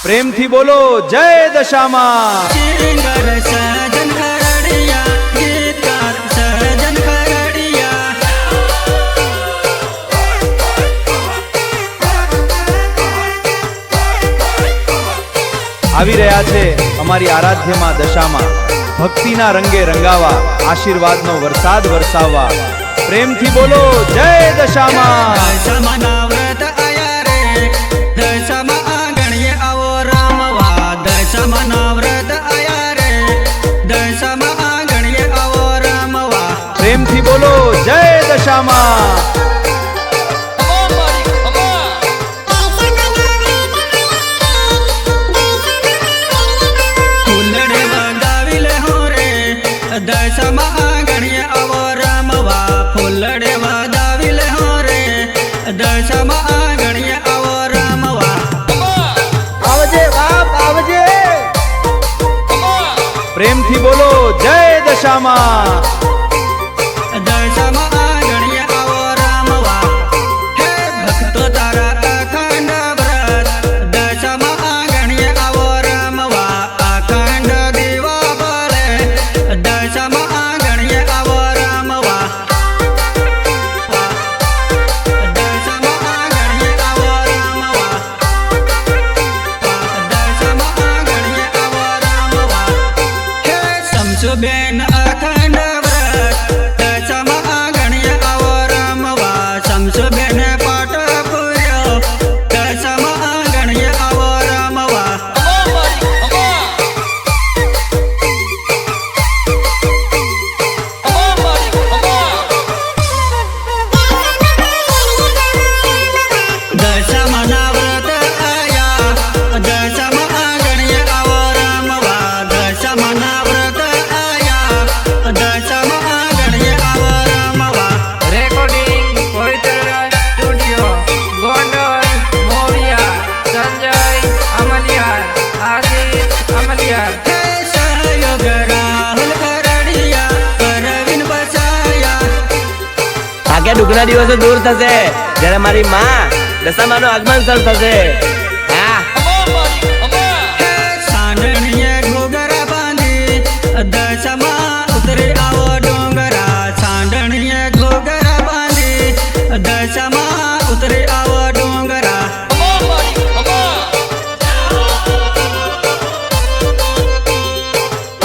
प्रेम थी बोलो जय दशामा। આવી રહ્યા છે અમારી આરાધ્યમાં દશામાં, ભક્તિના રંગે રંગાવા, આશીર્વાદનો વરસાદ વરસાવવા। પ્રેમથી બોલો જય દશામાં। દશામાના વ્રત આયા રે, દશામાં આંગણીએ આવો રમવા। દશામાના વ્રત આયા રે, દશામાં આંગણીએ આવો રમવા। પ્રેમથી બોલો જય દશામાં। દશામાં આંગણીએ આવો રમવા। ફૂલડે વધાવી લે હો રે, દશામાં આંગણીએ આવો રમવા। આવજે બાપ આવજે। પ્રેમથી બોલો જય દશામાં। દશામાં આંગણીએ આવો રમવા। હે ભક્તો તારા અખંડ વ્રત, દશામાં આંગણીએ આવો રમવા। અખંડ દીવા બળે, દશામાં આંગણીએ આવો રમવા। દશામાં આંગણીએ આવો રમવા। દશામાં આંગણીએ આવો રમવા। હે શમશુબેન અખંડ વ્રત, દશામાં આંગણીએ આવો રમવા। શમશુબેન પાટ પૂર્યો, દશામાં આંગણીએ આવો રમવા। દશામાના વ્રત આયા, દશામાં આંગણીએ આવો રમવા। દશામાના વ્રત આયા, દશામાં આંગણીએ આવો રમવા। રેકોર્ડિંગ પવિત્ર સ્ટુડિયો ગોંડલ મોવિયા સંજય અમલિયાર આશીષ અમલિયાર। હે સહયોગ રાહુલ કરડિયા, પરવીન બસાયા। ભાગ્યા દુઃખના દિવસો દૂર થશે જ્યારે મારી માં દશામાનું આગમન સ્થળ થશે। હા, હે સાંડણીએ ઘોઘરા બાંધી, દશામાં ઉતરી આવો ડોંગરા। સાંડણીએ ઘોઘરા બાંધી, દશામાં ઉતરી આવો ડોંગરા।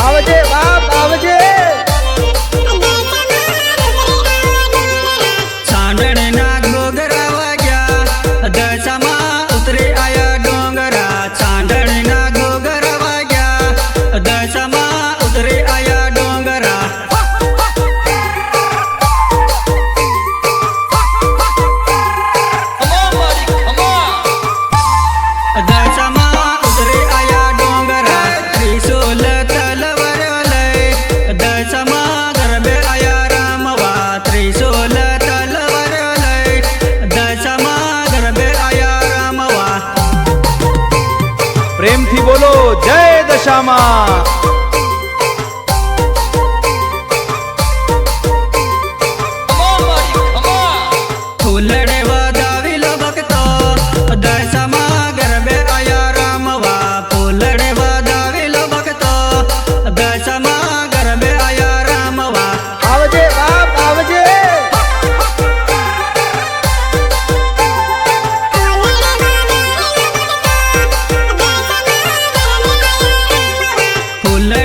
આવજે બાપ આવજે। સાંડણીના ઘોઘરા વાગ્યા, દશામાં ઉતરી આયા ડોંગરા। સાંડણીના ઘોઘરા વાગ્યા, દશામાં ઉતરી આયા ડોંગરા। દશામાં ઉતરી આયા ડોંગરા। ત્રિશૂલ તલવાર લઈ, દશામાં ગરબે આયા રમવા। ત્રિશૂલ તલવાર લઈ, દશામાં ગરબે આયા રમવા। પ્રેમથી બોલો જય દશામાં। ફૂલડે વધાવી લો ભક્તો, દશામાં ગરબે આયા રમવા। ફૂલડે વધાવી લો ભક્તો, દશામાં ગરબે આયા રમવા। આવજે બાપ આવજે। ફૂલડે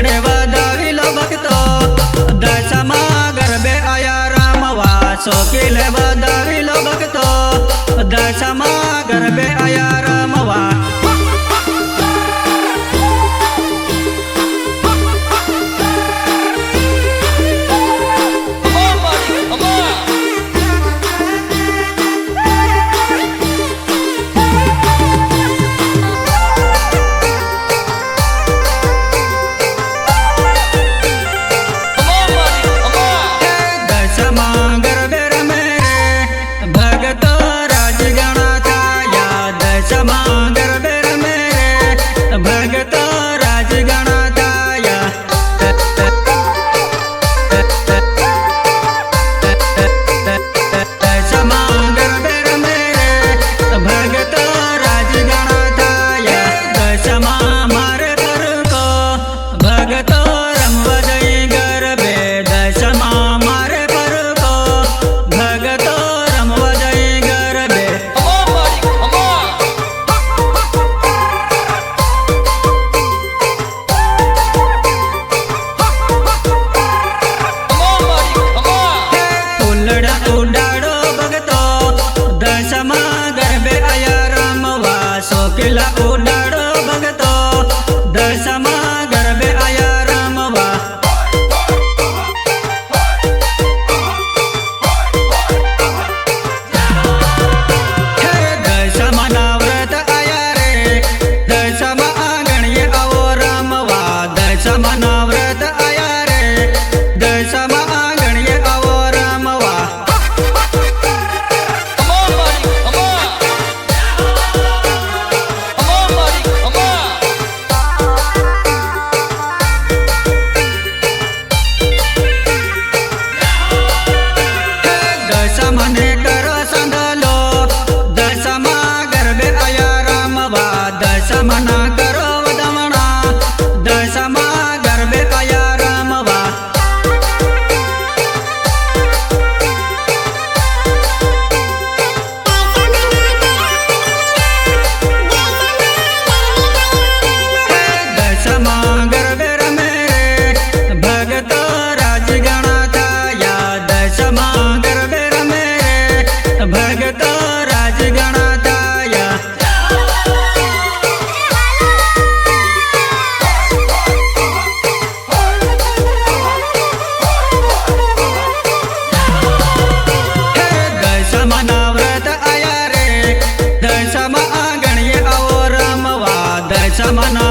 ચોકીલા ઉડાડો ભગતો દશામાં ગરબે આયા રમવા હે દશામાના વ્રત આયા રે દશામાં આંગણીએ આવો રમવા દશામાના વ્રત આયા રે દશામાં આંગણીએ આવો રમવા દશામાને કરો સંધાલો દશામાં ગરબે આયા રમવા દશામાના કરો વધામણા દશામાં ગરબે આયા રમવા દશામાં ગરબે રમે રે ભગતો રાજ ગણા થયા દશામાં ગરબે રમે રે ભગતો રાજ ગણા થયા હે દશામાના વ્રત આયા રે દશામાં આંગણીએ આવો રમવા દશામાના